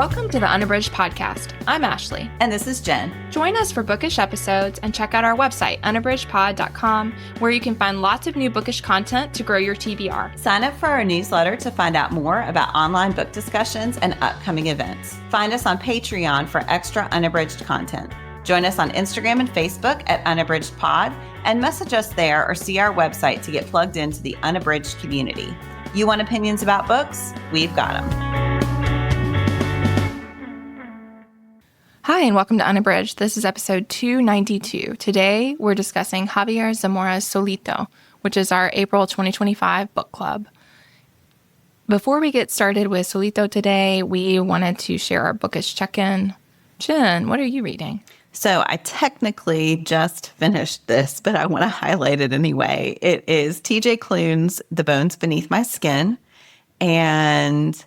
Welcome to the Unabridged podcast. I'm Ashley. And this is Jen. Join us for bookish episodes and check out our website, unabridgedpod.com, where you can find lots of new bookish content to grow your TBR. Sign up for our newsletter to find out more about online book discussions and upcoming events. Find us on Patreon for extra unabridged content. Join us on Instagram and Facebook at unabridgedpod and message us there or see our website to get plugged into the Unabridged community. You want opinions about books? We've got them. Hi, and welcome to Unabridged. This is episode 292. Today, we're discussing Javier Zamora's Solito, which is our April 2025 book club. Before we get started with Solito today, we wanted to share our bookish check-in. Jen, what are you reading? So I technically just finished this, but I want to highlight it anyway. It is TJ Klune's The Bones Beneath My Skin, and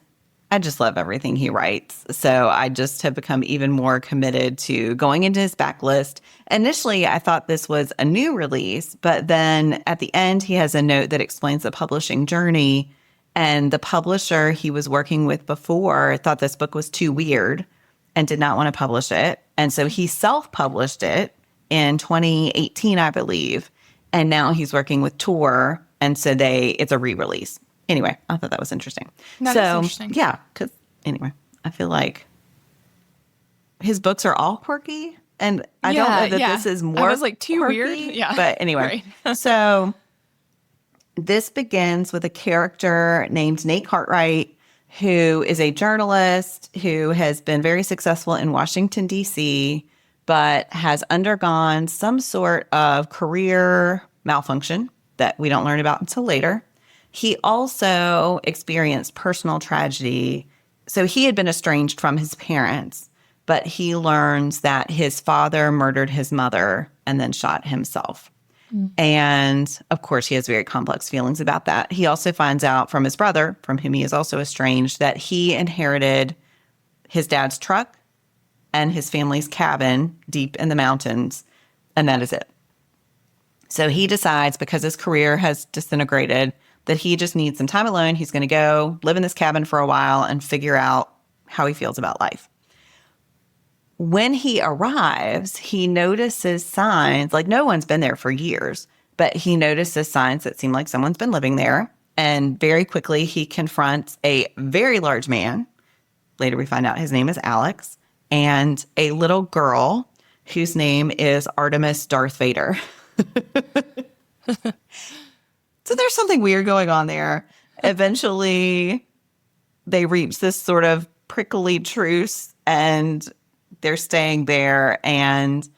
I just love everything he writes. So I just have become even more committed to going into his backlist. Initially, I thought this was a new release, but then at the end, he has a note that explains the publishing journey. And the publisher he was working with before thought this book was too weird and did not want to publish it. And so he self-published it in 2018, I believe. And now he's working with Tor. And so it's a re-release. Anyway, I thought that was interesting. That is interesting. Yeah, because anyway, I feel like his books are all quirky. And I don't know that this is more I was like, too quirky, weird. Yeah. But anyway, Right. So this begins with a character named Nate Cartwright, who is a journalist who has been very successful in Washington, D.C., but has undergone some sort of career malfunction that we don't learn about until later. He also experienced personal tragedy. So he had been estranged from his parents, but he learns that his father murdered his mother and then shot himself. And of course, he has very complex feelings about that. He also finds out from his brother, from whom he is also estranged, that he inherited his dad's truck and his family's cabin deep in the mountains, and that is it. So he decides, because his career has disintegrated, that he just needs some time alone. He's going to go live in this cabin for a while and figure out how he feels about life. When he arrives, he notices signs, like no one's been there for years, but he notices signs that seem like someone's been living there. And very quickly, he confronts a very large man. Later, we find out his name is Alex, and a little girl whose name is Artemis Darth Vader. So there's something weird going on there. Eventually, they reach this sort of prickly truce, and they're staying there. And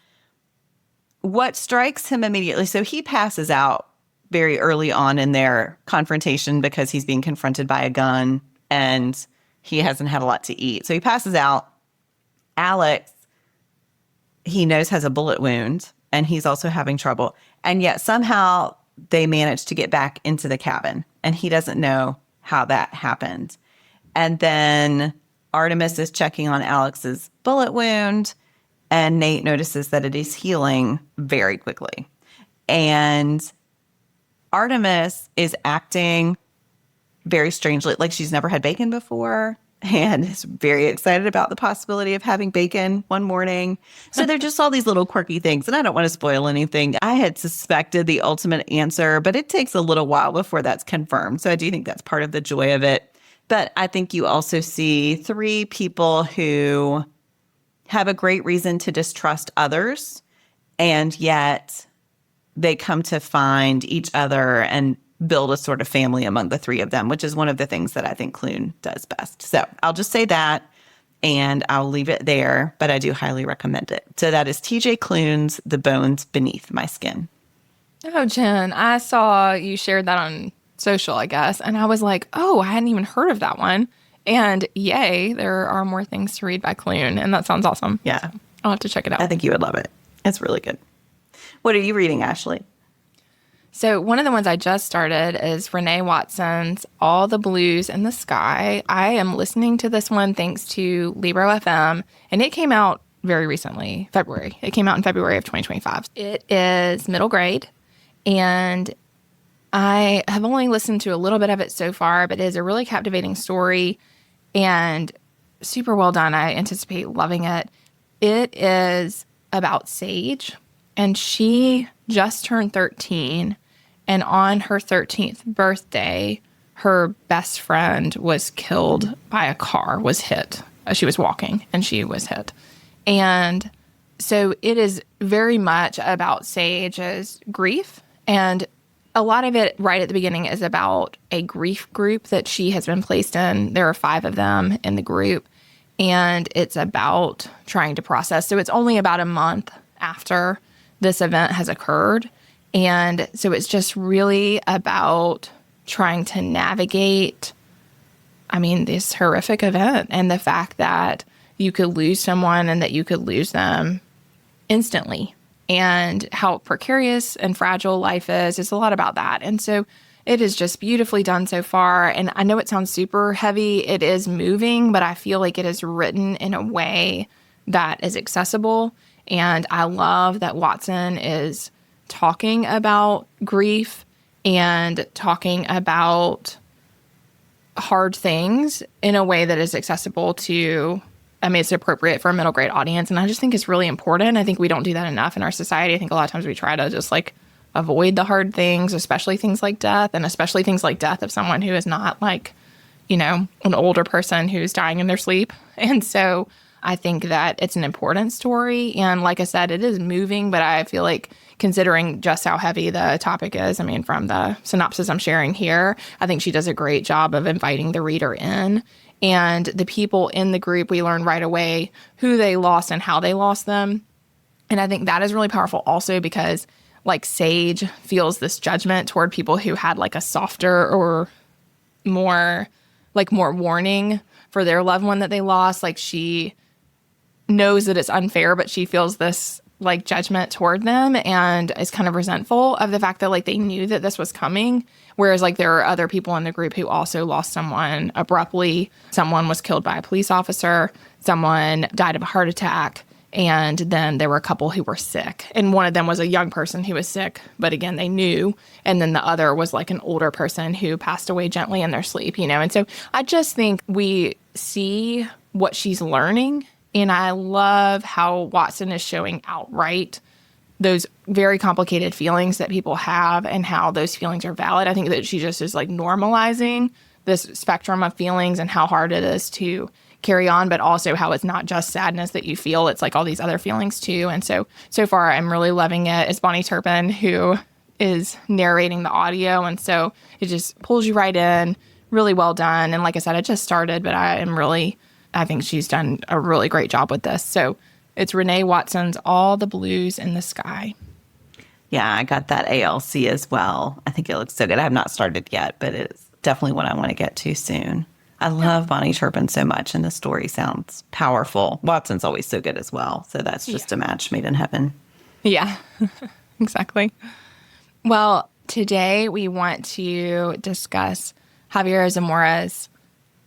what strikes him immediately, so he passes out very early on in their confrontation because he's being confronted by a gun, and he hasn't had a lot to eat. So he passes out. Alex, he knows, has a bullet wound, and he's also having trouble. And yet somehow they manage to get back into the cabin, and he doesn't know how that happened. And then Artemis is checking on Alex's bullet wound, and Nate notices that it is healing very quickly. And Artemis is acting very strangely, like she's never had bacon before, and is very excited about the possibility of having bacon one morning. So they're just all these little quirky things, and I don't want to spoil anything. I had suspected the ultimate answer, but it takes a little while before that's confirmed. So I do think that's part of the joy of it. But I think you also see three people who have a great reason to distrust others, and yet they come to find each other and build a sort of family among the three of them, which is one of the things that I think Klune does best. So I'll just say that, and I'll leave it there, but I do highly recommend it. So that is TJ Klune's The Bones Beneath My Skin. Oh, Jen, I saw you shared that on social, I guess, and I was like, oh, I hadn't even heard of that one. And yay, there are more things to read by Klune, and that sounds awesome. Yeah. So I'll have to check it out. I think you would love it. It's really good. What are you reading, Ashley? So one of the ones I just started is Renee Watson's All the Blues in the Sky. I am listening to this one thanks to Libro FM, and it came out very recently, February. It came out in February of 2025. It is middle grade, and I have only listened to a little bit of it so far, but it is a really captivating story. And super well done. I anticipate loving it. It is about Sage, and she just turned 13. And on her 13th birthday, her best friend was killed by a car, was hit. She was walking and she was hit. And so it is very much about Sage's grief. And a lot of it right at the beginning is about a grief group that she has been placed in. There are 5 of them in the group. And it's about trying to process. So it's only about a month after this event has occurred. And so it's just really about trying to navigate, this horrific event and the fact that you could lose someone and that you could lose them instantly, and how precarious and fragile life is. It's a lot about that. And so it is just beautifully done so far. And I know it sounds super heavy. It is moving, but I feel like it is written in a way that is accessible. And I love that Watson is talking about grief and talking about hard things in a way that is accessible to, it's appropriate for a middle grade audience. And I just think it's really important. I think we don't do that enough in our society. I think a lot of times we try to just avoid the hard things, especially things like death, and especially things like death of someone who is not an older person who's dying in their sleep. And so I think that it's an important story. And like I said, it is moving, but I feel like considering just how heavy the topic is, from the synopsis I'm sharing here, I think she does a great job of inviting the reader in. And the people in the group, we learn right away who they lost and how they lost them. And I think that is really powerful also because Sage feels this judgment toward people who had a softer or more warning for their loved one that they lost. She knows that it's unfair, but she feels this judgment toward them and is kind of resentful of the fact that they knew that this was coming. Whereas there are other people in the group who also lost someone abruptly. Someone was killed by a police officer. Someone died of a heart attack. And then there were a couple who were sick. And one of them was a young person who was sick, but again, they knew. And then the other was an older person who passed away gently in their sleep, And so I just think we see what she's learning. And I love how Watson is showing outright those very complicated feelings that people have and how those feelings are valid. I think that she just is normalizing this spectrum of feelings and how hard it is to carry on, but also how it's not just sadness that you feel. It's all these other feelings too. And so far, I'm really loving it. It's Bonnie Turpin who is narrating the audio. And so it just pulls you right in. Really well done. And like I said, it just started, but I think she's done a really great job with this. So it's Renee Watson's All the Blues in the Sky. Yeah, I got that ALC as well. I think it looks so good. I have not started yet, but it's definitely one I want to get to soon. I love Bonnie Turpin so much, and the story sounds powerful. Watson's always so good as well. So that's just a match made in heaven. Yeah, exactly. Well, today we want to discuss Javier Zamora's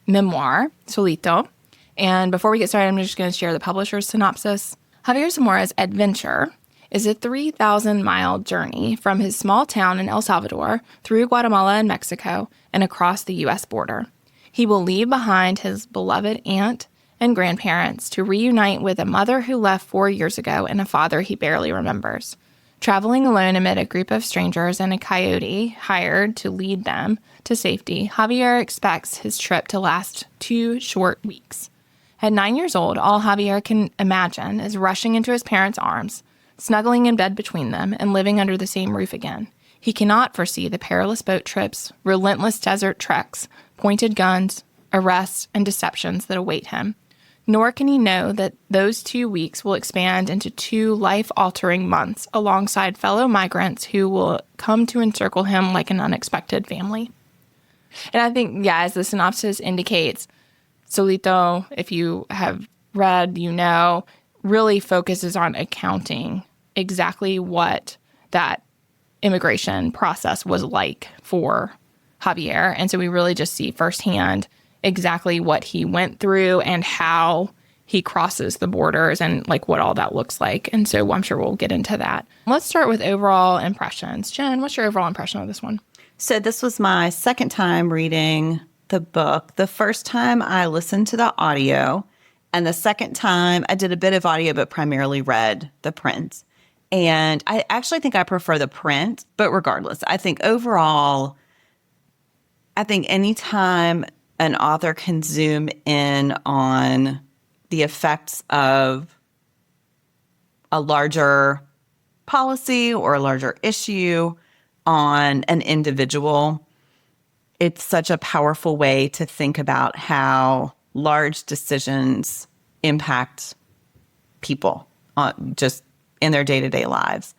memoir, Solito. And before we get started, I'm just going to share the publisher's synopsis. Javier Zamora's adventure is a 3,000-mile journey from his small town in El Salvador through Guatemala and Mexico and across the U.S. border. He will leave behind his beloved aunt and grandparents to reunite with a mother who left 4 years ago and a father he barely remembers. Traveling alone amid a group of strangers and a coyote hired to lead them to safety, Javier expects his trip to last 2 short weeks. At 9 years old, all Javier can imagine is rushing into his parents' arms, snuggling in bed between them, and living under the same roof again. He cannot foresee the perilous boat trips, relentless desert treks, pointed guns, arrests, and deceptions that await him. Nor can he know that those 2 weeks will expand into 2 life-altering months alongside fellow migrants who will come to encircle him like an unexpected family. And I think, as the synopsis indicates, Solito, if you have read, really focuses on accounting exactly what that immigration process was like for Javier. And so we really just see firsthand exactly what he went through and how he crosses the borders and what all that looks like. And so I'm sure we'll get into that. Let's start with overall impressions. Jen, what's your overall impression of this one? So this was my second time reading the book. The first time I listened to the audio, and the second time I did a bit of audio, but primarily read the print. And I actually think I prefer the print, but regardless, I think overall, I think anytime an author can zoom in on the effects of a larger policy or a larger issue on an individual, it's such a powerful way to think about how large decisions impact people just in their day-to-day lives.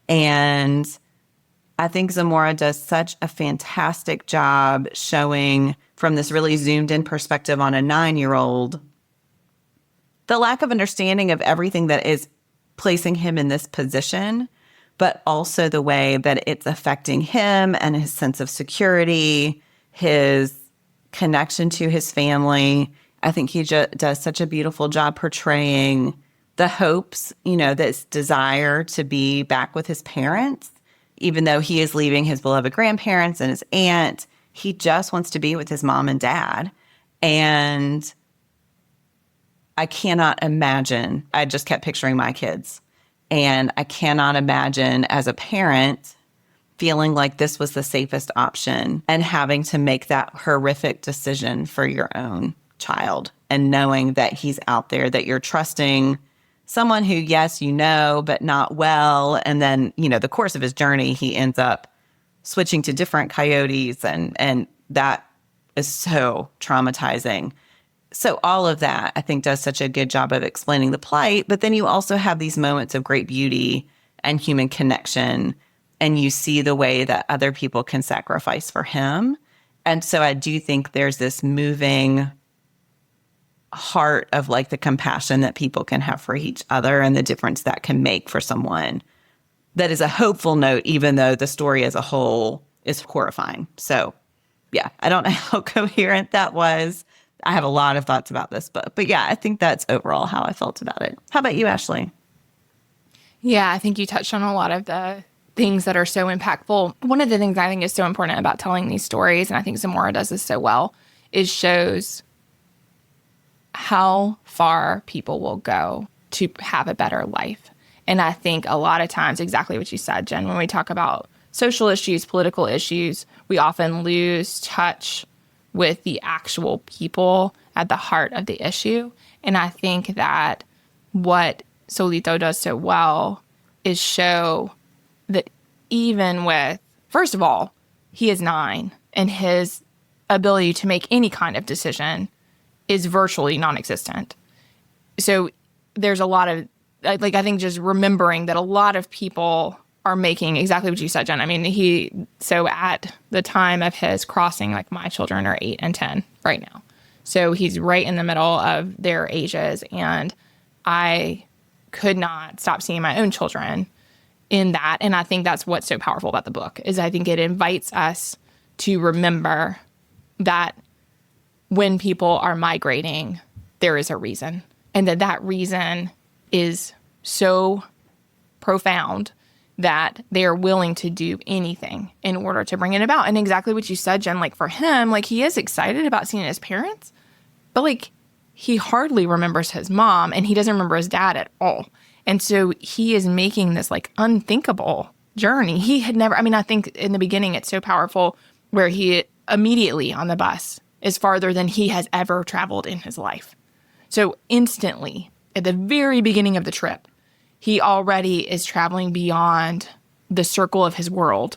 And I think Zamora does such a fantastic job showing from this really zoomed in perspective on a 9-year-old, the lack of understanding of everything that is placing him in this position, but also the way that it's affecting him and his sense of security, his connection to his family. I think he does such a beautiful job portraying the hopes, this desire to be back with his parents, even though he is leaving his beloved grandparents and his aunt. He just wants to be with his mom and dad. And I cannot imagine, I just kept picturing my kids. And I cannot imagine as a parent feeling like this was the safest option and having to make that horrific decision for your own child and knowing that he's out there, that you're trusting someone who, yes, but not well. And then, the course of his journey, he ends up switching to different coyotes and that is so traumatizing. So all of that, I think, does such a good job of explaining the plight. But then you also have these moments of great beauty and human connection, and you see the way that other people can sacrifice for him. And so I do think there's this moving heart of like the compassion that people can have for each other and the difference that can make for someone. That is a hopeful note, even though the story as a whole is horrifying. So yeah, I don't know how coherent that was. I have a lot of thoughts about this book, but yeah, I think that's overall how I felt about it. How about you, Ashley? Yeah, I think you touched on a lot of the things that are so impactful. One of the things I think is so important about telling these stories, and I think Zamora does this so well, is shows how far people will go to have a better life. And I think a lot of times, exactly what you said, Jen, when we talk about social issues, political issues, we often lose touch with the actual people at the heart of the issue. And I think that what Solito does so well is show that even with, first of all, he is 9 and his ability to make any kind of decision is virtually non-existent. So there's a lot of, I think just remembering that a lot of people are making exactly what you said, Jen. I mean, so at the time of his crossing, like my children are 8 and 10 right now. So he's right in the middle of their ages. And I could not stop seeing my own children in that. And I think that's what's so powerful about the book is I think it invites us to remember that when people are migrating, there is a reason. And that reason is so profound that they are willing to do anything in order to bring it about. And exactly what you said, Jen, like for him, like he is excited about seeing his parents, but like he hardly remembers his mom and he doesn't remember his dad at all. And so he is making this like unthinkable journey. He had never, I think in the beginning it's so powerful where he immediately on the bus is farther than he has ever traveled in his life. So instantly at the very beginning of the trip, he already is traveling beyond the circle of his world.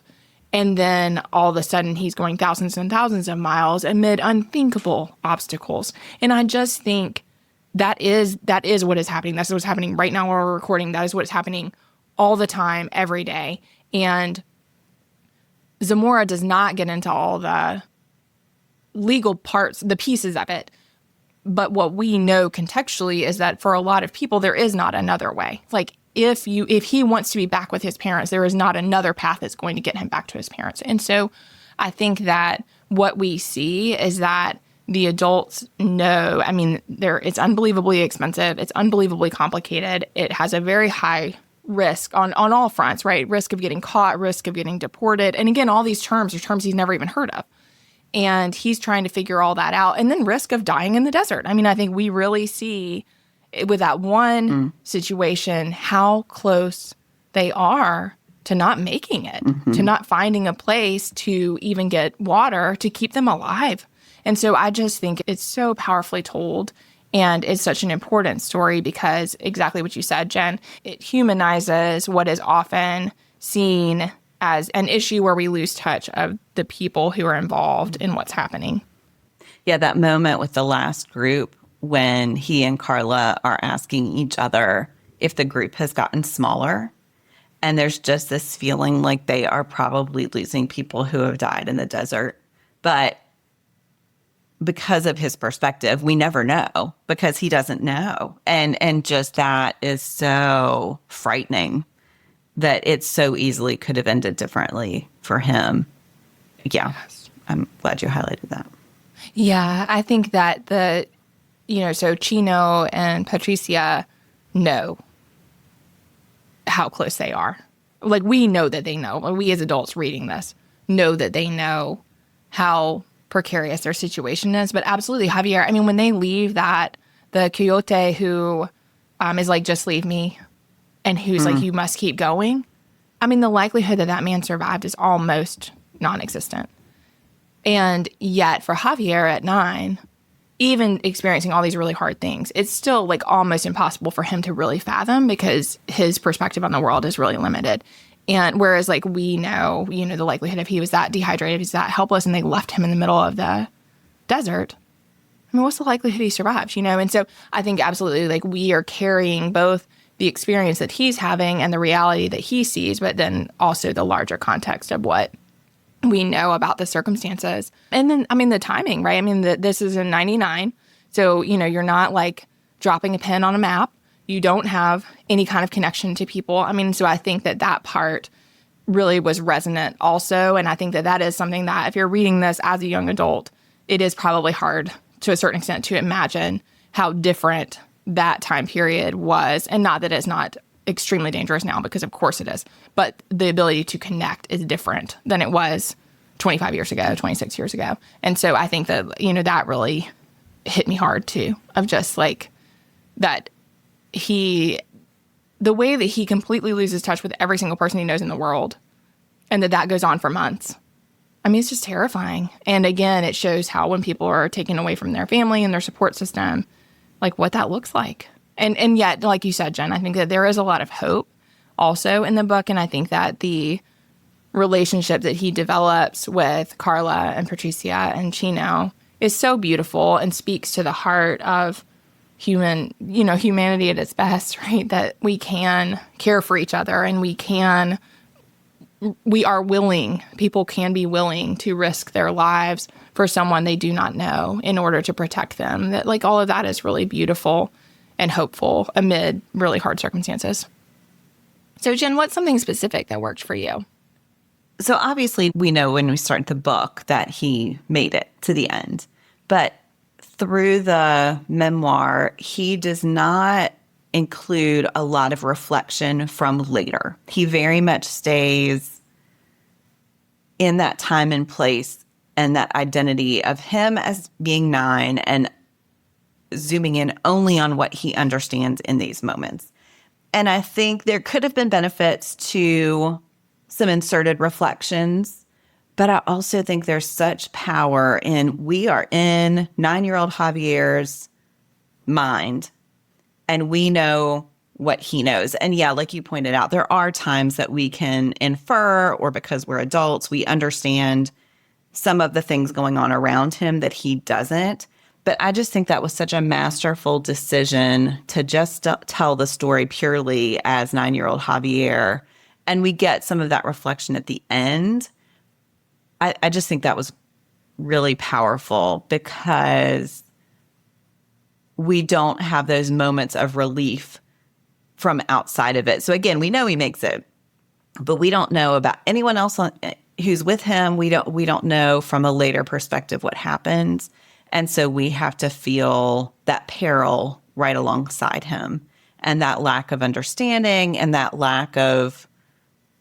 And then all of a sudden he's going thousands and thousands of miles amid unthinkable obstacles. And I just think that is what is happening. That's what's happening right now while we're recording. That is what's happening all the time, every day. And Zamora does not get into all the legal parts, the pieces of it. But what we know contextually is that for a lot of people, there is not another way. Like if he wants to be back with his parents, there is not another path that's going to get him back to his parents. And so I think that what we see is that the adults know, it's unbelievably expensive. It's unbelievably complicated. It has a very high risk on all fronts, right? Risk of getting caught, risk of getting deported. And again, all these terms are terms he's never even heard of. And he's trying to figure all that out, and then risk of dying in the desert. I mean, I think we really see with that one situation how close they are to not making it, to not finding a place to even get water to keep them alive. And so I just think it's so powerfully told, and it's such an important story because exactly what you said, Jen, it humanizes what is often seen as an issue where we lose touch of the people who are involved in what's happening. Yeah, that moment with the last group when he and Carla are asking each other if the group has gotten smaller. And there's just this feeling like they are probably losing people who have died in the desert. But because of his perspective, we never know because he doesn't know. And just that is so frightening that it so easily could have ended differently for him. Yeah, I'm glad you highlighted that. Yeah, I think that so Chino and Patricia know how close they are. Like, we know that they know. We as adults reading this know that they know how precarious their situation is. But absolutely, Javier, I mean, when they leave the coyote who is like, just leave me, and who's like, you must keep going. I mean, the likelihood that man survived is almost non-existent. And yet for Javier at 9, even experiencing all these really hard things, it's still like almost impossible for him to really fathom because his perspective on the world is really limited. And whereas like we know, the likelihood if he was that dehydrated, he's that helpless, and they left him in the middle of the desert, I mean, what's the likelihood he survives, And so I think absolutely like we are carrying both the experience that he's having and the reality that he sees, but then also the larger context of what we know about the circumstances. And then, I mean, the timing, right? I mean, this is in 99. So, you're not like dropping a pin on a map. You don't have any kind of connection to people. I mean, so I think that part really was resonant also. And I think that is something that if you're reading this as a young adult, it is probably hard to a certain extent to imagine how different that time period was. And not that it's not extremely dangerous now, because of course it is. But the ability to connect is different than it was 25 years ago, 26 years ago. And so I think that, that really hit me hard too, of just like that the way that he completely loses touch with every single person he knows in the world, and that goes on for months. I mean, it's just terrifying. And again, it shows how when people are taken away from their family and their support system, like what that looks like. And yet, like you said, Jen, I think that there is a lot of hope also in the book. And I think that the relationship that he develops with Carla and Patricia and Chino is so beautiful and speaks to the heart of humanity at its best, right? That we can care for each other, and people can be willing to risk their lives for someone they do not know in order to protect them. That like all of that is really beautiful and hopeful amid really hard circumstances. So Jen, what's something specific that worked for you? So obviously we know when we start the book that he made it to the end, but through the memoir, he does not include a lot of reflection from later. He very much stays in that time and place and that identity of him as being 9 and zooming in only on what he understands in these moments. And I think there could have been benefits to some inserted reflections, but I also think there's such power in we are in 9-year-old Javier's mind, and we know what he knows. And yeah, like you pointed out, there are times that we can infer, or because we're adults, we understand some of the things going on around him that he doesn't. But I just think that was such a masterful decision to just tell the story purely as 9-year-old Javier. And we get some of that reflection at the end. I just think that was really powerful because we don't have those moments of relief from outside of it. So again, we know he makes it, but we don't know about anyone else who's with him. We don't know from a later perspective what happens. And so we have to feel that peril right alongside him, and that lack of understanding and that lack of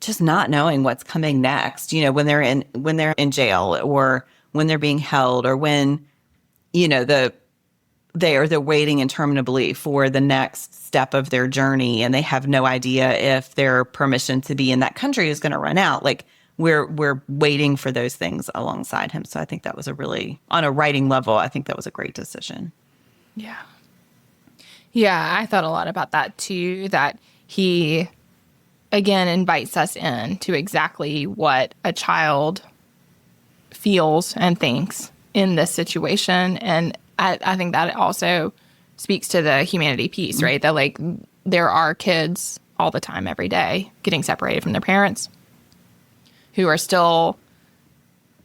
just not knowing what's coming next. When they're in jail, or when they're being held, or when, they're waiting interminably for the next step of their journey, and they have no idea if their permission to be in that country is going to run out. Like, we're waiting for those things alongside him. So I think that was on a writing level, I think that was a great decision. Yeah. Yeah, I thought a lot about that too, that he, again, invites us in to exactly what a child feels and thinks in this situation. And I think that also speaks to the humanity piece, right? That, like, there are kids all the time, every day, getting separated from their parents who are still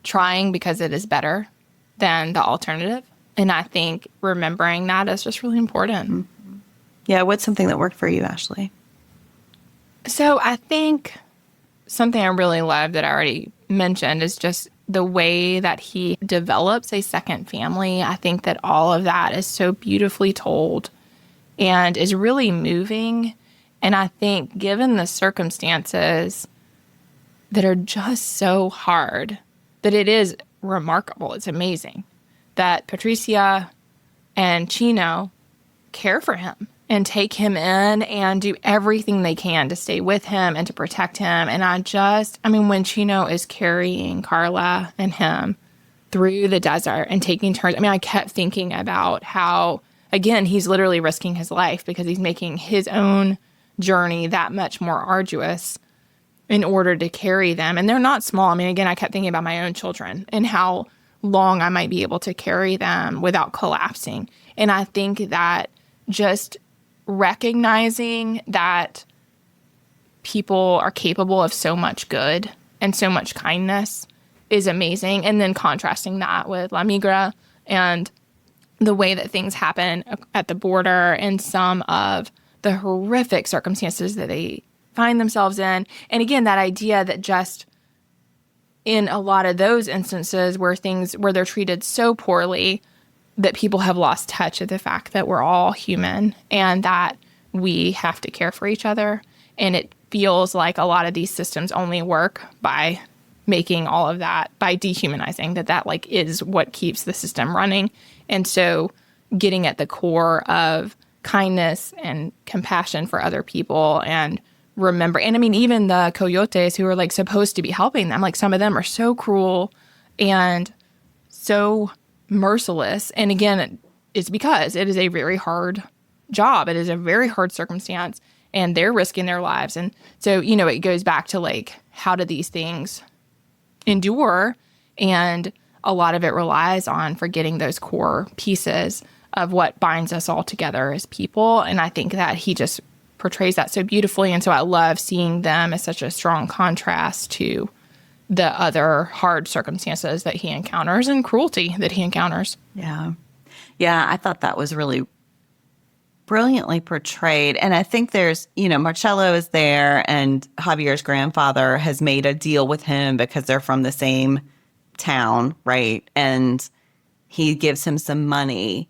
trying because it is better than the alternative. And I think remembering that is just really important. Mm-hmm. Yeah. What's something that worked for you, Ashley? So I think something I really love that I already mentioned is just the way that he develops a second family. I think that all of that is so beautifully told and is really moving. And I think given the circumstances that are just so hard, that it is remarkable. It's amazing that Patricia and Chino care for him and take him in and do everything they can to stay with him and to protect him. And when Chino is carrying Carla and him through the desert and taking turns, I kept thinking about how, again, he's literally risking his life because he's making his own journey that much more arduous in order to carry them. And they're not small. Again, I kept thinking about my own children and how long I might be able to carry them without collapsing. And I think that just recognizing that people are capable of so much good and so much kindness is amazing. And then contrasting that with La Migra and the way that things happen at the border and some of the horrific circumstances that they find themselves in. And again, that idea that just in a lot of those instances where they're treated so poorly, that people have lost touch of the fact that we're all human and that we have to care for each other. And it feels like a lot of these systems only work by making all of that, by dehumanizing that like is what keeps the system running. And so getting at the core of kindness and compassion for other people and remember, and even the coyotes who are like supposed to be helping them, like some of them are so cruel and so merciless. And again, it's because it is a very hard job. It is a very hard circumstance and they're risking their lives. And so, it goes back to like, how do these things endure? And a lot of it relies on forgetting those core pieces of what binds us all together as people. And I think that he just portrays that so beautifully. And so I love seeing them as such a strong contrast to the other hard circumstances that he encounters and cruelty that he encounters. Yeah. Yeah, I thought that was really brilliantly portrayed. And I think there's, Marcello is there and Javier's grandfather has made a deal with him because they're from the same town, right? And he gives him some money.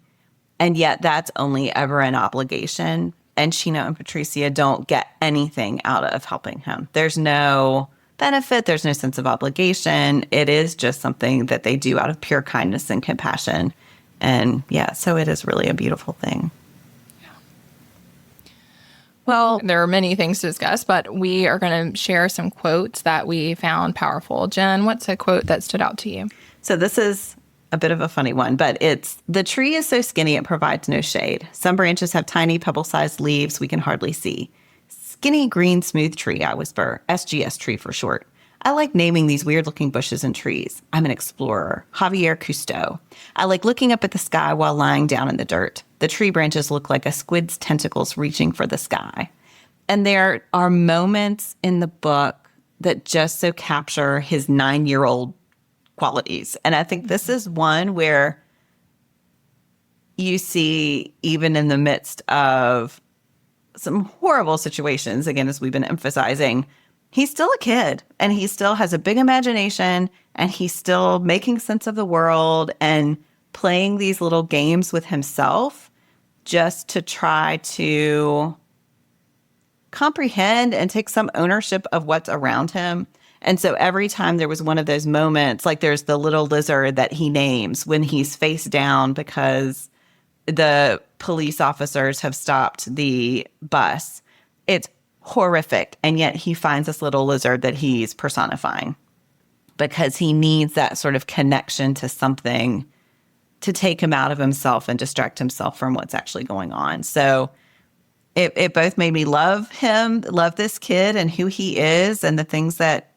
And yet that's only ever an obligation. And Chino and Patricia don't get anything out of helping him. There's no benefit. There's no sense of obligation. It is just something that they do out of pure kindness and compassion. And yeah, so it is really a beautiful thing. Well, there are many things to discuss, but we are going to share some quotes that we found powerful. Jen, what's a quote that stood out to you? So this is a bit of a funny one, but it's, "The tree is so skinny it provides no shade. Some branches have tiny pebble-sized leaves we can hardly see. Skinny, green, smooth tree," I whisper. SGS tree for short. I like naming these weird-looking bushes and trees. I'm an explorer. Javier Cousteau. I like looking up at the sky while lying down in the dirt. The tree branches look like a squid's tentacles reaching for the sky. And there are moments in the book that just so capture his 9-year-old qualities. And I think this is one where you see, even in the midst of some horrible situations, again, as we've been emphasizing, he's still a kid and he still has a big imagination and he's still making sense of the world and playing these little games with himself just to try to comprehend and take some ownership of what's around him. And so every time there was one of those moments, like there's the little lizard that he names when he's face down because the police officers have stopped the bus. It's horrific. And yet he finds this little lizard that he's personifying because he needs that sort of connection to something to take him out of himself and distract himself from what's actually going on. So it both made me love him, love this kid and who he is and the things that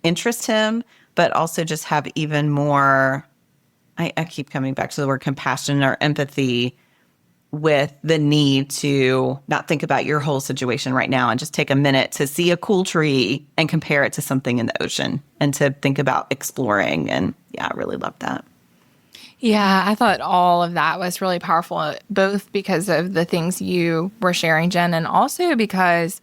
interest him, but also just have even more, I keep coming back to the word compassion or empathy with the need to not think about your whole situation right now and just take a minute to see a cool tree and compare it to something in the ocean and to think about exploring. And yeah, I really loved that. Yeah, I thought all of that was really powerful, both because of the things you were sharing, Jen, and also because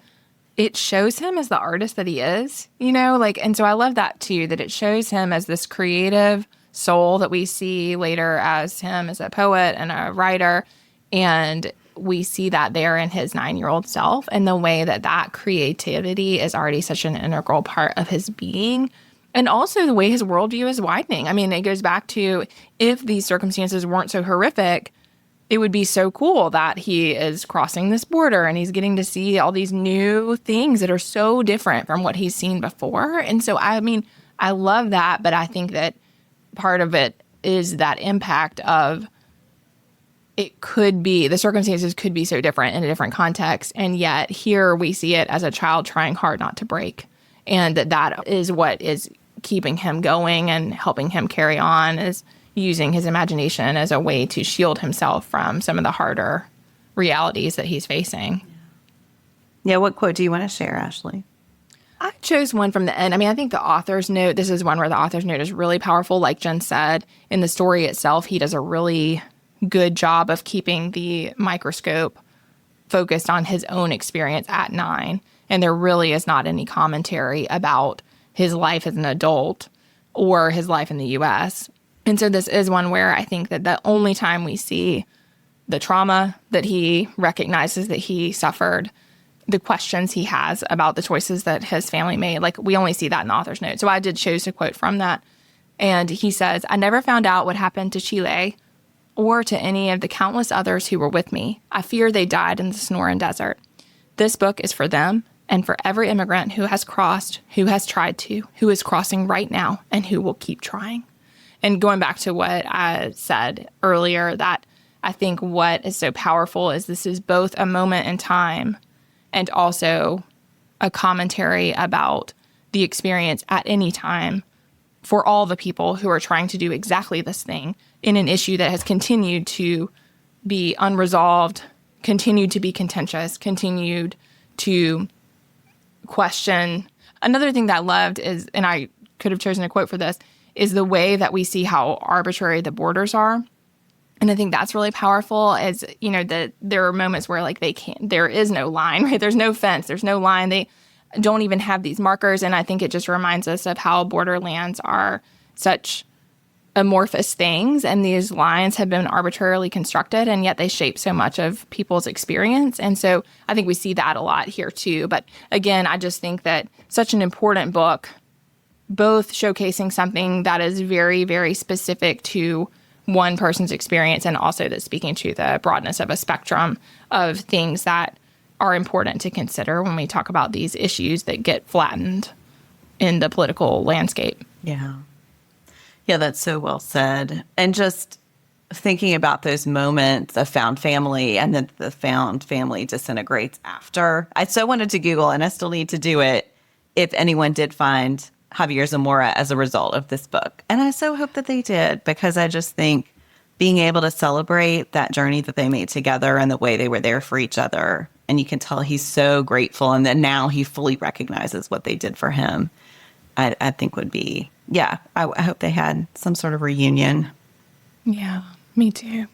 it shows him as the artist that he is, and so I love that too, that it shows him as this creative soul that we see later as him as a poet and a writer. And we see that there in his 9-year-old self and the way that creativity is already such an integral part of his being. And also the way his worldview is widening. I mean, it goes back to if these circumstances weren't so horrific, it would be so cool that he is crossing this border and he's getting to see all these new things that are so different from what he's seen before. And so, I mean, I love that, but I think that part of it is that impact of it could be, the circumstances could be so different in a different context. And yet here we see it as a child trying hard not to break. And that is what is keeping him going and helping him carry on, is using his imagination as a way to shield himself from some of the harder realities that he's facing. Yeah, what quote do you want to share, Ashley? I chose one from the end. I mean, I think the author's note, this is one where the author's note is really powerful. Like Jen said, in the story itself, he does a really good job of keeping the microscope focused on his own experience at 9. And there really is not any commentary about his life as an adult or his life in the U.S. And so this is one where I think that the only time we see the trauma that he recognizes that he suffered, the questions he has about the choices that his family made, like we only see that in the author's note. So I did choose a quote from that. And he says, "I never found out what happened to Chile or to any of the countless others who were with me. I fear they died in the Sonoran Desert. This book is for them and for every immigrant who has crossed, who has tried to, who is crossing right now, and who will keep trying." And going back to what I said earlier, that I think what is so powerful is this is both a moment in time and also a commentary about the experience at any time for all the people who are trying to do exactly this thing in an issue that has continued to be unresolved, continued to be contentious, continued to question. Another thing that I loved is, and I could have chosen a quote for this, is the way that we see how arbitrary the borders are. And I think that's really powerful, is, that there are moments where like there is no line, right? There's no fence, there's no line. They don't even have these markers. And I think it just reminds us of how borderlands are such amorphous things, and these lines have been arbitrarily constructed, and yet they shape so much of people's experience. And so I think we see that a lot here too. But again, I just think that such an important book, both showcasing something that is very, very specific to one person's experience, and also that's speaking to the broadness of a spectrum of things that are important to consider when we talk about these issues that get flattened in the political landscape. Yeah. Yeah, that's so well said. And just thinking about those moments of found family and then the found family disintegrates after. I so wanted to Google, and I still need to do it, if anyone did find Javier Zamora as a result of this book. And I so hope that they did, because I just think being able to celebrate that journey that they made together and the way they were there for each other. And you can tell he's so grateful. And then now he fully recognizes what they did for him. I think would be, yeah, I hope they had some sort of reunion. Yeah, me too.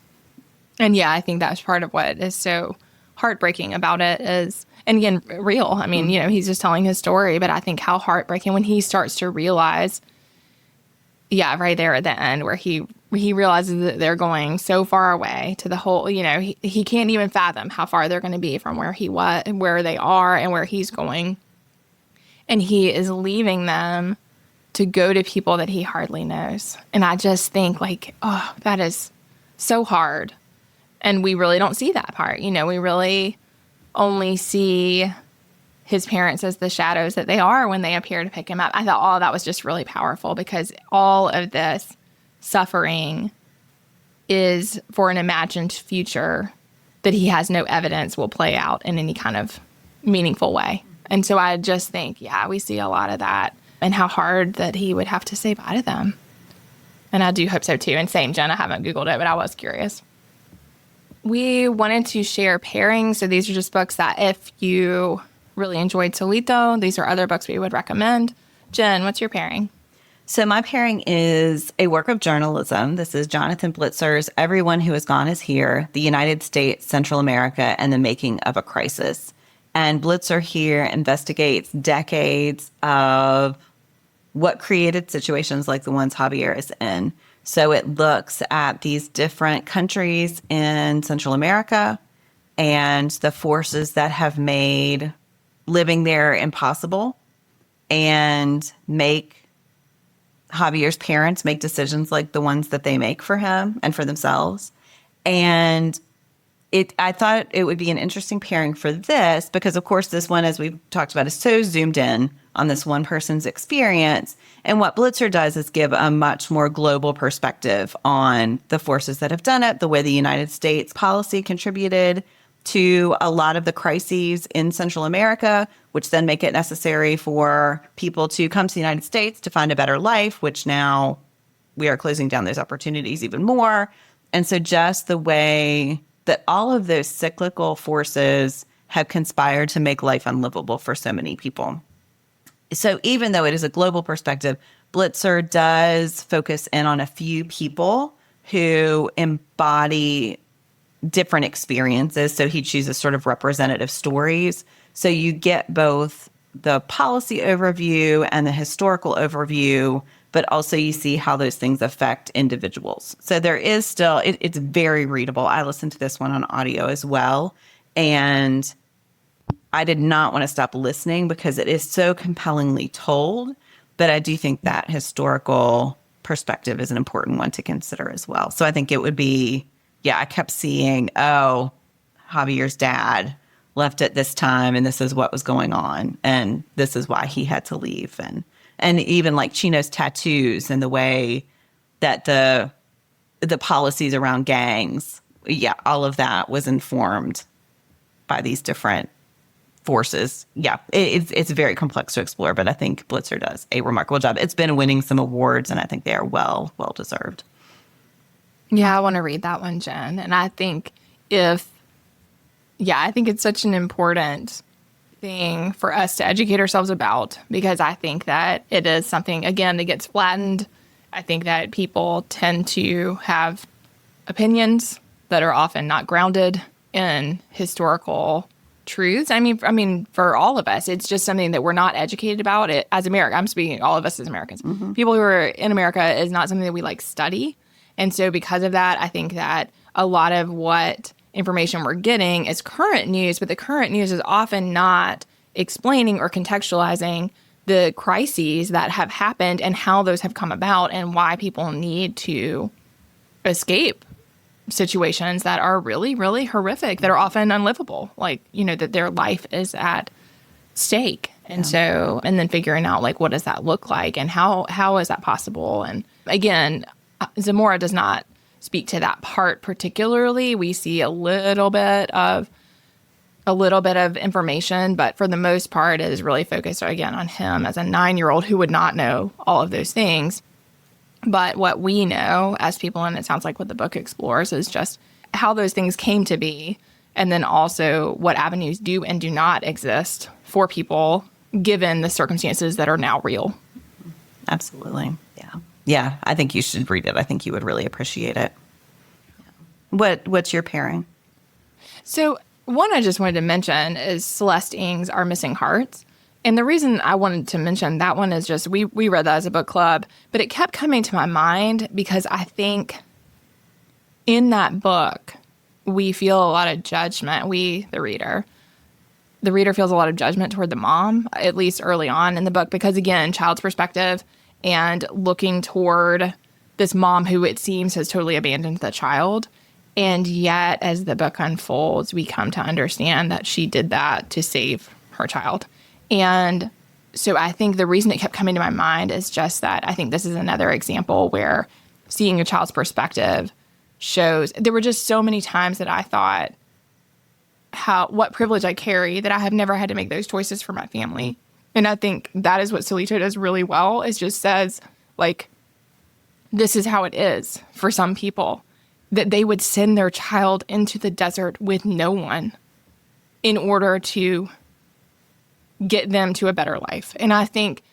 And yeah, I think that's part of what is so heartbreaking about it is, and again, real. I mean, he's just telling his story, but I think how heartbreaking when he starts to realize, yeah, right there at the end where he realizes that they're going so far away to the whole, he can't even fathom how far they're going to be from where he was, where they are and where he's going. And he is leaving them to go to people that he hardly knows. And I just think like, oh, that is so hard. And we really don't see that part. You know, we really only see his parents as the shadows that they are when they appear to pick him up. I thought, oh, that was just really powerful because all of this suffering is for an imagined future that he has no evidence will play out in any kind of meaningful way. And so I just think, yeah, we see a lot of that and how hard that he would have to say bye to them. And I do hope so too. And same, Jen, I haven't Googled it, but I was curious. We wanted to share pairings. So these are just books that if you really enjoyed Solito, these are other books we would recommend. Jen, what's your pairing? So my pairing is a work of journalism. This is Jonathan Blitzer's Everyone Who Has Gone Is Here, the United States, Central America, and the Making of a Crisis. And Blitzer here investigates decades of what created situations like the ones Javier is in. So it looks at these different countries in Central America and the forces that have made living there impossible and make Javier's parents make decisions like the ones that they make for him and for themselves. And I thought it would be an interesting pairing for this because, of course, this one, as we've talked about, is so zoomed in on this one person's experience. And what Blitzer does is give a much more global perspective on the forces that have done it, the way the United States policy contributed to a lot of the crises in Central America, which then make it necessary for people to come to the United States to find a better life, which now we are closing down those opportunities even more. And so just the way that all of those cyclical forces have conspired to make life unlivable for so many people. So even though it is a global perspective, Blitzer does focus in on a few people who embody different experiences. So he chooses sort of representative stories. So you get both the policy overview and the historical overview, but also you see how those things affect individuals. So there is still, it's very readable. I listened to this one on audio as well. And I did not want to stop listening because it is so compellingly told. But I do think that historical perspective is an important one to consider as well. So I think it would be, yeah, I kept seeing, oh, Javier's dad left at this time and this is what was going on. And this is why he had to leave. And even like Chino's tattoos and the way that the policies around gangs, yeah, all of that was informed by these different forces. Yeah, it's very complex to explore, but I think Blitzer does a remarkable job. It's been winning some awards, and I think they are well deserved. Yeah, I want to read that one, Jen. And I think I think it's such an important thing for us to educate ourselves about because I think that it is something, again, that gets flattened. I think that people tend to have opinions that are often not grounded in historical truths. I mean, for all of us, it's just something that we're not educated about. It as America. I'm speaking all of us as Americans. Mm-hmm. People who are in America is not something that we like study. And so because of that, I think that a lot of what information we're getting is current news, but the current news is often not explaining or contextualizing the crises that have happened and how those have come about and why people need to escape situations that are really, really horrific, that are often unlivable, like, you know, that their life is at stake. And so, and then figuring out, like, what does that look like and how is that possible? And again, Zamora does not speak to that part particularly. We see a little bit of information, but for the most part, it is really focused, again, on him as a 9-year-old who would not know all of those things. But what we know as people, and it sounds like what the book explores, is just how those things came to be, and then also what avenues do and do not exist for people given the circumstances that are now real. Absolutely. Yeah. Yeah, I think you should read it. I think you would really appreciate it. What's your pairing? So one I just wanted to mention is Celeste Ng's Our Missing Hearts. And the reason I wanted to mention that one is just we read that as a book club, but it kept coming to my mind because I think in that book, we feel a lot of judgment, we, the reader, the reader feels a lot of judgment toward the mom, at least early on in the book, because again, child's perspective and looking toward this mom who it seems has totally abandoned the child. And yet, as the book unfolds, we come to understand that she did that to save her child. And so I think the reason it kept coming to my mind is just that I think this is another example where seeing a child's perspective shows. There were just so many times that I thought what privilege I carry that I have never had to make those choices for my family. And I think that is what Solito does really well, is just says, like, this is how it is for some people, that they would send their child into the desert with no one in order to get them to a better life. And I think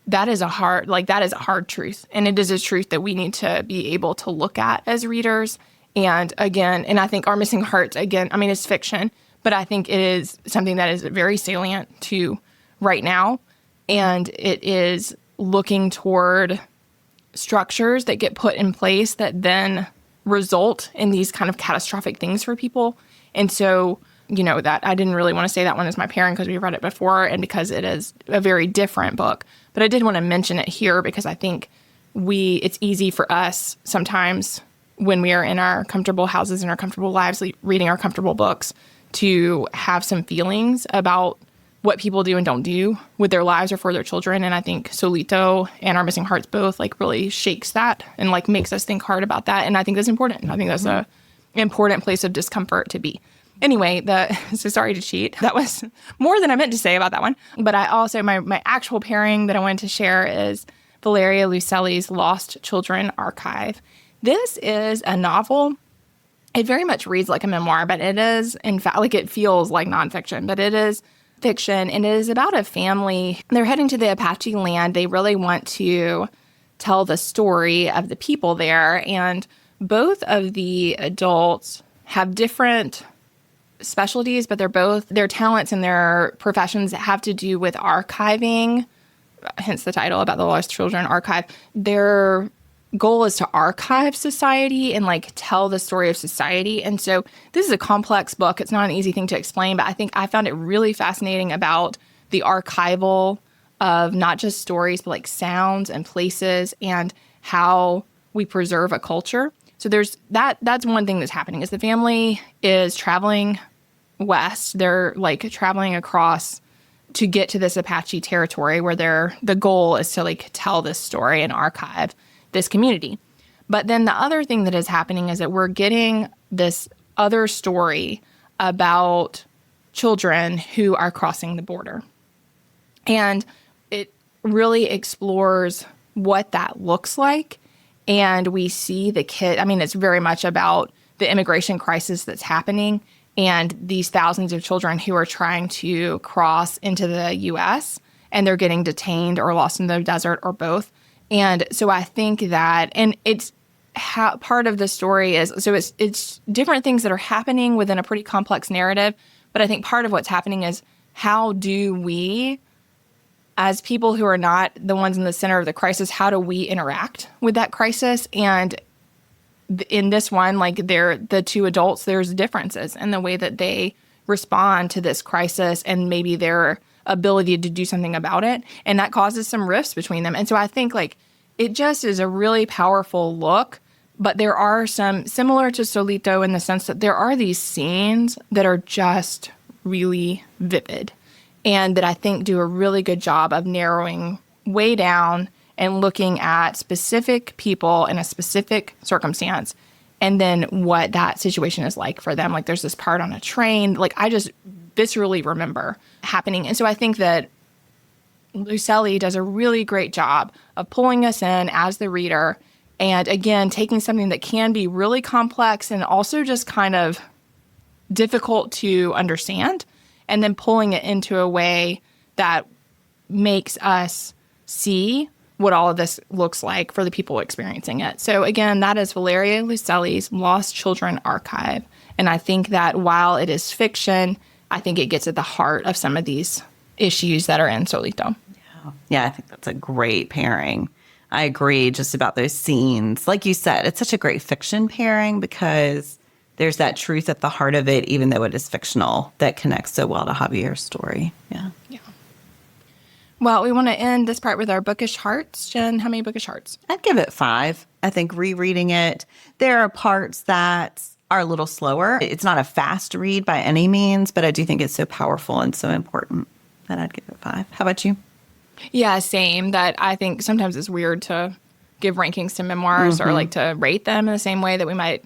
that is a hard truth. And it is a truth that we need to be able to look at as readers. And again, and I think Our Missing Hearts, again, I mean, it's fiction, but I think it is something that is very salient to right now. And it is looking toward structures that get put in place that then result in these kind of catastrophic things for people. And so, that I didn't really want to say that one as my pairing because we've read it before and because it is a very different book. But I did want to mention it here because I think it's easy for us sometimes when we are in our comfortable houses and our comfortable lives, reading our comfortable books, to have some feelings about what people do and don't do with their lives or for their children. And I think Solito and Our Missing Hearts both really shakes that and makes us think hard about that. And I think that's important. I think that's a important place of discomfort to be. Anyway, so sorry to cheat. That was more than I meant to say about that one. But I also, my actual pairing that I wanted to share is Valeria Luiselli's Lost Children Archive. This is a novel. It very much reads like a memoir, but it is, in fact, it feels like nonfiction, but it is fiction. And it is about a family. They're heading to the Apache land. They really want to tell the story of the people there. And both of the adults have different specialties, but their talents and their professions have to do with archiving, hence the title about the Lost Children Archive. Their goal is to archive society and tell the story of society. And so this is a complex book. It's not an easy thing to explain, but I think I found it really fascinating about the archival of not just stories, but sounds and places and how we preserve a culture. So there's that's one thing that's happening is the family is traveling west. They're traveling across to get to this Apache territory where the goal is to tell this story and archive this community. But then the other thing that is happening is that we're getting this other story about children who are crossing the border. And it really explores what that looks like. And we see the kid, it's very much about the immigration crisis that's happening and these thousands of children who are trying to cross into the U.S. and they're getting detained or lost in the desert or both. And so I think that, and it's part of the story is, so it's different things that are happening within a pretty complex narrative. But I think part of what's happening is how do we, as people who are not the ones in the center of the crisis, how do we interact with that crisis? And in this one, the two adults, there's differences in the way that they respond to this crisis and maybe their ability to do something about it. And that causes some rifts between them. And so I think it just is a really powerful look, but there are some similar to Solito in the sense that there are these scenes that are just really vivid and that I think do a really good job of narrowing way down and looking at specific people in a specific circumstance and then what that situation is like for them. There's this part on a train, I just viscerally remember happening. And so I think that Luiselli does a really great job of pulling us in as the reader and, again, taking something that can be really complex and also just kind of difficult to understand and then pulling it into a way that makes us see what all of this looks like for the people experiencing it. So again, that is Valeria Luiselli's Lost Children Archive. And I think that while it is fiction, I think it gets at the heart of some of these issues that are in Solito. Yeah, I think that's a great pairing. I agree just about those scenes. Like you said, it's such a great fiction pairing because there's that truth at the heart of it, even though it is fictional, that connects so well to Javier's story. Yeah. Yeah. Well, we want to end this part with our bookish hearts. Jen, how many bookish hearts? I'd give it 5. I think rereading it, there are parts that are a little slower. It's not a fast read by any means, but I do think it's so powerful and so important that I'd give it 5. How about you? Yeah, same. That I think sometimes it's weird to give rankings to memoirs or like to rate them in the same way that we might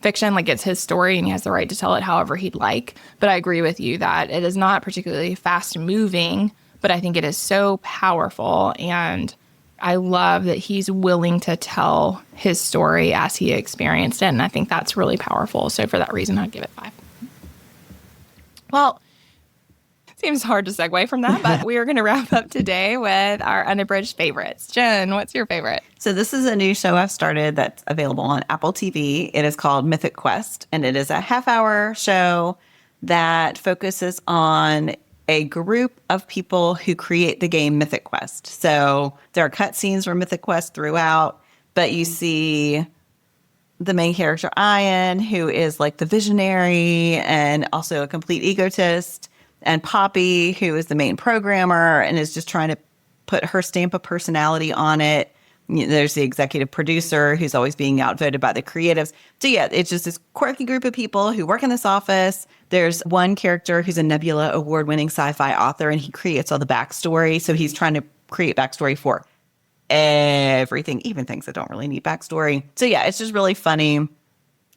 fiction. Like it's his story and he has the right to tell it however he'd like. But I agree with you that it is not particularly fast moving, but I think it is so powerful. And I love that he's willing to tell his story as he experienced it. And I think that's really powerful. So for that reason, I'd give it 5. Well, seems hard to segue from that, but we are going to wrap up today with our unabridged favorites. Jen, what's your favorite? So this is a new show I've started that's available on Apple TV. It is called Mythic Quest, and it is a half-hour show that focuses on a group of people who create the game Mythic Quest. So there are cutscenes from Mythic Quest throughout, but you see the main character, Ian, who is like the visionary and also a complete egotist, and Poppy, who is the main programmer and is just trying to put her stamp of personality on it. There's the executive producer who's always being outvoted by the creatives. So yeah, it's just this quirky group of people who work in this office. There's one character who's a Nebula award-winning sci-fi author, and he creates all the backstory. So he's trying to create backstory for everything, even things that don't really need backstory. So yeah, it's just really funny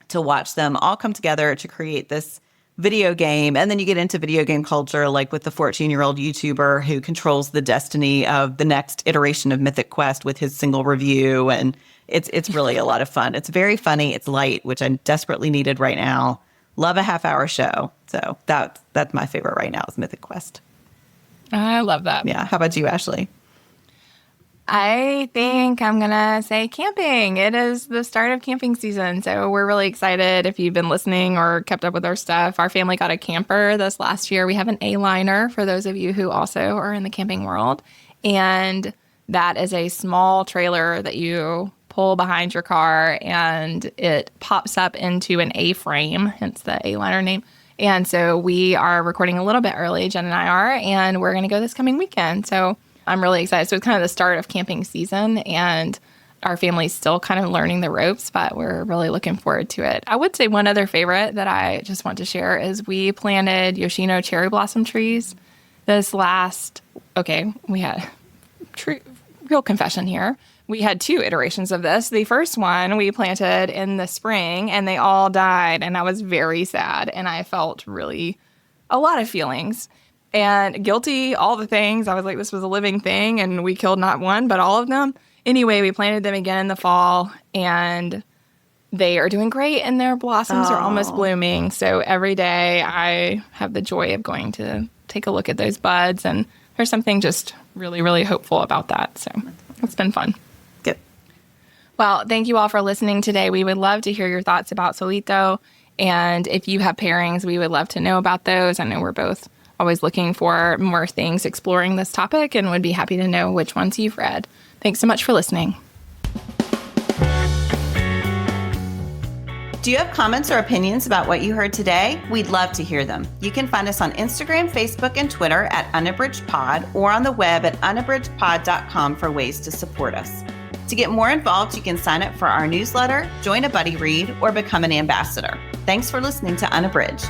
to watch them all come together to create this video game. And then you get into video game culture, like with the 14-year-old YouTuber who controls the destiny of the next iteration of Mythic Quest with his single review. And it's really a lot of fun. It's very funny. It's light, which I desperately needed right now. Love a half-hour show. So that's my favorite right now is Mythic Quest. I love that. Yeah. How about you, Ashley? I think I'm going to say camping. It is the start of camping season, so we're really excited. If you've been listening or kept up with our stuff, our family got a camper this last year. We have an A-liner for those of you who also are in the camping world, and that is a small trailer that you pull behind your car, and it pops up into an A-frame, hence the A-liner name. And so we are recording a little bit early, Jen and I are, and we're going to go this coming weekend. So I'm really excited. So it's kind of the start of camping season, and our family's still kind of learning the ropes, but we're really looking forward to it. I would say one other favorite that I just want to share is we planted Yoshino cherry blossom trees this last, we had real confession here. We had 2 iterations of this. The first one we planted in the spring and they all died, and I was very sad, and I felt really a lot of feelings. And guilty, all the things. I was like, this was a living thing, and we killed not one, but all of them. Anyway, we planted them again in the fall, and they are doing great, and their blossoms are almost blooming. So every day I have the joy of going to take a look at those buds, and there's something just really, really hopeful about that. So it's been fun. Good. Well, thank you all for listening today. We would love to hear your thoughts about Solito, and if you have pairings, we would love to know about those. I know we're both always looking for more things exploring this topic and would be happy to know which ones you've read. Thanks so much for listening. Do you have comments or opinions about what you heard today? We'd love to hear them. You can find us on Instagram, Facebook, and Twitter at unabridgedpod, or on the web at unabridgedpod.com for ways to support us. To get more involved, you can sign up for our newsletter, join a buddy read, or become an ambassador. Thanks for listening to Unabridged.